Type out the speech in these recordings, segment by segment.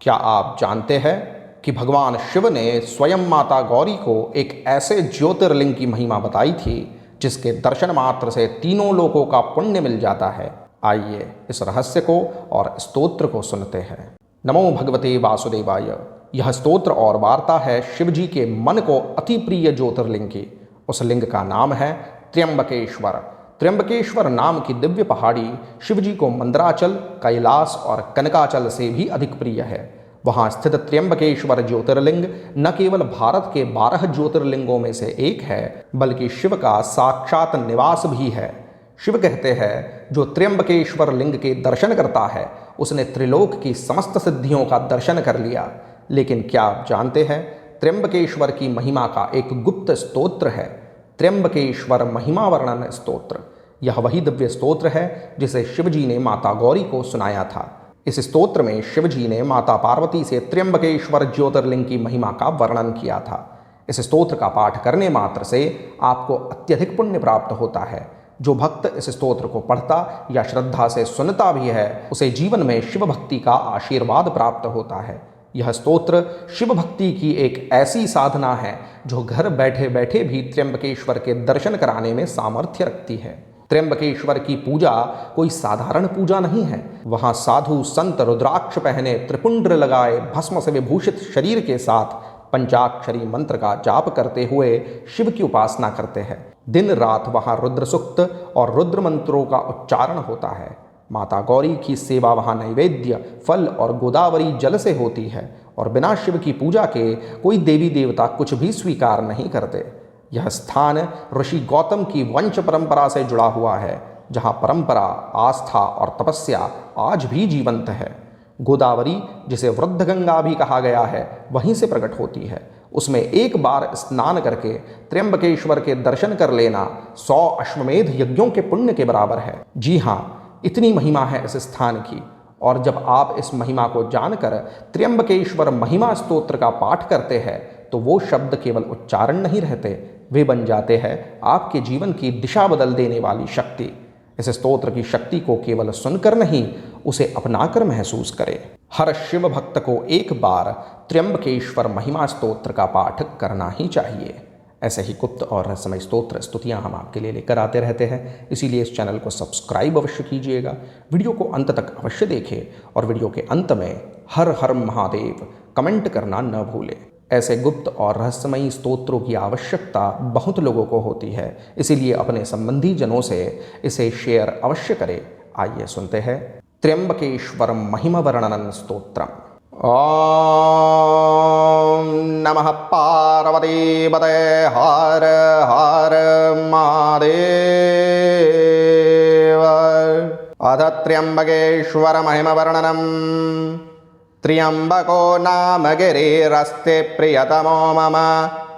क्या आप जानते हैं कि भगवान शिव ने स्वयं माता गौरी को एक ऐसे ज्योतिर्लिंग की महिमा बताई थी जिसके दर्शन मात्र से तीनों लोकों का पुण्य मिल जाता है। आइए इस रहस्य को और स्तोत्र को सुनते हैं। नमो भगवते वासुदेवाय। यह स्तोत्र और वार्ता है शिव जी के मन को अति प्रिय ज्योतिर्लिंग की। उस लिंग का नाम है त्र्यंबकेश्वर। त्र्यंबकेश्वर नाम की दिव्य पहाड़ी शिव जी को मंदराचल, कैलाश और कनकाचल से भी अधिक प्रिय है। वहाँ स्थित त्र्यंबकेश्वर ज्योतिर्लिंग न केवल भारत के 12 ज्योतिर्लिंगों में से एक है, बल्कि शिव का साक्षात निवास भी है। शिव कहते हैं, जो त्र्यंबकेश्वर लिंग के दर्शन करता है उसने त्रिलोक की समस्त सिद्धियों का दर्शन कर लिया। लेकिन क्या आप जानते हैं, त्र्यंबकेश्वर की महिमा का एक गुप्त स्तोत्र है, त्र्यंबकेश्वर महिमा वर्णन स्तोत्र। यह वही दिव्य स्तोत्र है जिसे शिव जी ने माता गौरी को सुनाया था। इस स्तोत्र में शिव जी ने माता पार्वती से त्र्यंबकेश्वर ज्योतिर्लिंग की महिमा का वर्णन किया था। इस स्तोत्र का पाठ करने मात्र से आपको अत्यधिक पुण्य प्राप्त होता है। जो भक्त इस स्तोत्र को पढ़ता या श्रद्धा से सुनता भी है, उसे जीवन में शिव भक्ति का आशीर्वाद प्राप्त होता है। यह स्तोत्र शिव भक्ति की एक ऐसी साधना है जो घर बैठे बैठे भी त्र्यंबकेश्वर के दर्शन कराने में सामर्थ्य रखती है। त्र्यंबकेश्वर की पूजा कोई साधारण पूजा नहीं है। वहाँ साधु संत रुद्राक्ष पहने, त्रिपुंड्र लगाए, भस्म से विभूषित शरीर के साथ पंचाक्षरी मंत्र का जाप करते हुए शिव की उपासना करते हैं। दिन रात वहाँ रुद्र सूक्त और रुद्र मंत्रों का उच्चारण होता है। माता गौरी की सेवा वहाँ नैवेद्य, फल और गोदावरी जल से होती है और बिना शिव की पूजा के कोई देवी देवता कुछ भी स्वीकार नहीं करते। यह स्थान ऋषि गौतम की वंश परंपरा से जुड़ा हुआ है, जहाँ परंपरा, आस्था और तपस्या आज भी जीवंत है। गोदावरी, जिसे वृद्ध गंगा भी कहा गया है, वहीं से प्रकट होती है। उसमें एक बार स्नान करके त्र्यंबकेश्वर के दर्शन कर लेना 100 अश्वमेध यज्ञों के पुण्य के बराबर है। जी हाँ, इतनी महिमा है इस स्थान की। और जब आप इस महिमा को जानकर त्र्यंबकेश्वर महिमा स्तोत्र का पाठ करते हैं तो वो शब्द केवल उच्चारण नहीं रहते, वे बन जाते हैं आपके जीवन की दिशा बदल देने वाली शक्ति। इस स्तोत्र की शक्ति को केवल सुनकर नहीं, उसे अपनाकर महसूस करें। हर शिव भक्त को एक बार त्र्यंबकेश्वर महिमा स्तोत्र का पाठ करना ही चाहिए। ऐसे ही गुप्त और रहस्यमय स्तोत्र स्तुतियाँ हम आपके लिए लेकर आते रहते हैं, इसीलिए इस चैनल को सब्सक्राइब अवश्य कीजिएगा। वीडियो को अंत तक अवश्य देखें और वीडियो के अंत में हर हर महादेव कमेंट करना न भूलें। ऐसे गुप्त और रहस्यमयी स्तोत्रों की आवश्यकता बहुत लोगों को होती है, इसीलिए अपने संबंधी जनों से इसे शेयर अवश्य करें। आइए सुनते हैं त्र्यंबकेश्वर महिमा वर्णन स्तोत्रम। ओम नमः पार्वती पते हर हर महादेव। अथ त्र्यंबकेश्वर महिमा वर्णनम। त्र्यंबको नाम गिरिरस्ते प्रियतमो मम,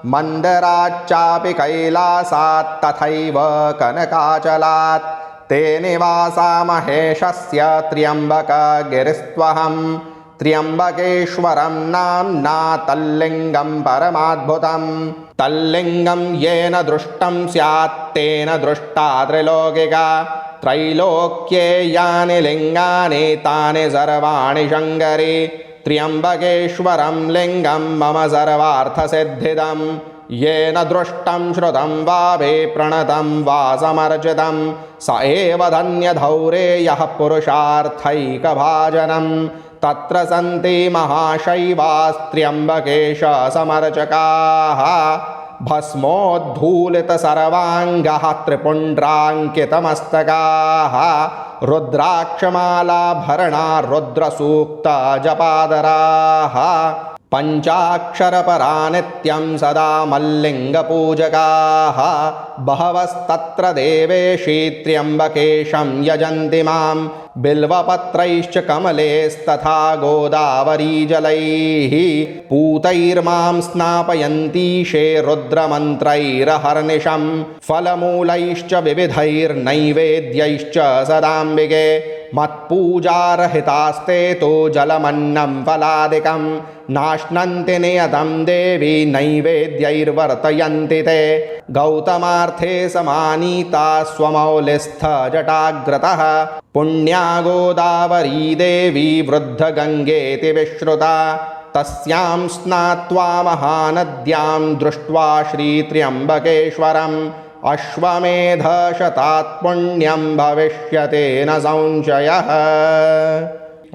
मन्दराच्चापि कैलासात् तथैव कनकाचलात्, ते निवासा महेशस्य त्र्यंबकगिरिस्त्वहम्। त्र्यंबकेश्वरं नाम्ना तल्लिंगं परमाद्भुतं, तल्लिंगं येन दृष्टं स्यात् तेन दृष्टा त्रिलोकिका। त्रैलोक्ये यानि लिंगानि तानि सर्वाणि शङ्करि, त्र्यंबकेश्वरं लिंगं मम सर्वार्थसिद्धिदं। येन दृष्टं श्रुतं वापि प्रणतं वा समर्चितं, स एव धन्यधौरेयः पुरुषार्थैकभाजनम्। तत्र सन्ति महाशैवास्त्र्यंबकेश समर्चकाः, भस्मोद्धूलितसर्वाङ्गः त्रिपुण्ड्राङ्कितमस्तकाः, रुद्राक्षमालाभरणा रुद्रसूक्तजपादराः, पञ्चाक्षरपरा नित्यं सदा मल्लिङ्गपूजकाः। बहवस्तत्र देवेशी त्र्यंबकेशं यजन्ति मां, बिल्वपत्रैश्च कमलेस्तथा गोदावरीजलैः, पूतैर्मां स्नापयन्तीशे रुद्रमन्त्रैरहर्निशं, फलमूलैश्च विविधैर्नैवेद्यैश्च सदाम्बिके। मत्पूजारहितास्ते तो जलमन्नं फलादिकं नाश्नन्ति नियतं देवी नैवेद्यैर्वर्तयन्ति ते गौतमार्थे समानीता स्वमौलिस्थ जटाग्रतः पुण्या गोदावरी देवी वृद्धगङ्गेति विश्रुता तस्यां स्नात्वा महानद्यां दृष्ट्वा श्रीत्र्यम्बकेश्वरम् अश्वमेधशतात् पुण्यं भविष्यते न संशयः।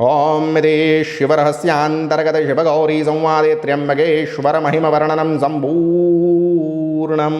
ॐ इति शिवरहस्यान्तर्गत शिवगौरी संवादे त्र्यम्बकेश्वर महिमवर्णनं सम्पूर्णम्।